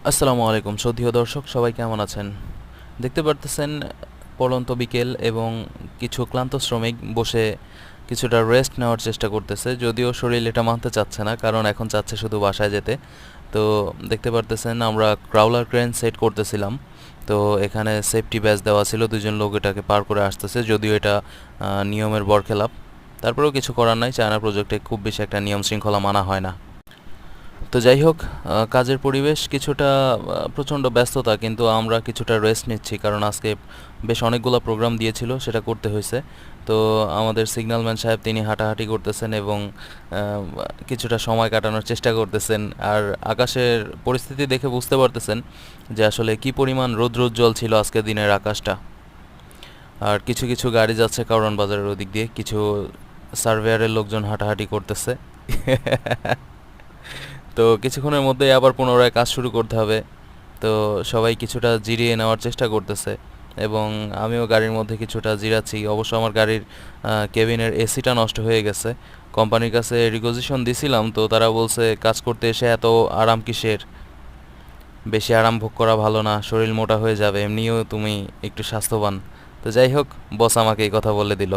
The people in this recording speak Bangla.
আসসালামু আলাইকুম শ্রদ্ধেয় দর্শক, সবাই কেমন আছেন? দেখতে পারতেছেন পড়ন্ত বিকেল এবং কিছু ক্লান্ত শ্রমিক বসে কিছুটা রেস্ট নেওয়ার চেষ্টা করতেছে, যদিও শরীর এটা মানতে চাচ্ছে না, কারণ এখন চাচ্ছে শুধু বাসায় যেতে। তো দেখতে পারতেছেন আমরা ক্রাউলার ক্রেন সেট করতেছিলাম। তো এখানে সেফটি ব্যাজ দেওয়া ছিল, দুজন লোক এটাকে পার করে আসতেছে, যদিও এটা নিয়মের বরখেলাপ। তারপরেও কিছু করার নাই, চায়না প্রজেক্টে খুব বেশি একটা নিয়ম শৃঙ্খলা মানা হয় না। তো যাই হোক, কাজের পরিবেশ কিছুটা প্রচণ্ড ব্যস্ততা, কিন্তু আমরা কিছুটা রেস্ট নিচ্ছি, কারণ আজকে বেশ অনেকগুলো প্রোগ্রাম দিয়েছিল, সেটা করতে হয়েছে। তো আমাদের সিগন্যালম্যান সাহেব তিনি হাঁটাহাঁটি করতেছেন এবং কিছুটা সময় কাটানোর চেষ্টা করতেছেন। আর আকাশের পরিস্থিতি দেখে বুঝতে পারতেছেন যে আসলে কি পরিমাণ রৌদ্রোজ্জ্বল ছিল আজকের দিনের আকাশটা। আর কিছু কিছু গাড়ি যাচ্ছে কারওয়ান বাজারের ওদিক দিয়ে, কিছু সার্ভেয়ারের লোকজন হাঁটাহাঁটি করতেছে। তো কিছুক্ষণের মধ্যেই আবার পুনরায় কাজ শুরু করতে হবে। তো সবাই কিছুটা জিরিয়ে নেওয়ার চেষ্টা করতেছে এবং আমিও গাড়ির মধ্যে কিছুটা জিরাচ্ছি। অবশ্য আমার গাড়ির কেবিনের এসিটা নষ্ট হয়ে গেছে। কোম্পানির কাছে রিকোজিশন দিছিলাম, তো তারা বলছে কাজ করতে এসে এত আরাম কিসের, বেশি আরাম ভোগ করা ভালো না, শরীর মোটা হয়ে যাবে, এমনিও তুমি একটু স্বাস্থ্যবান। তো যাই হোক, বস আমাকে এই কথা বলে দিল।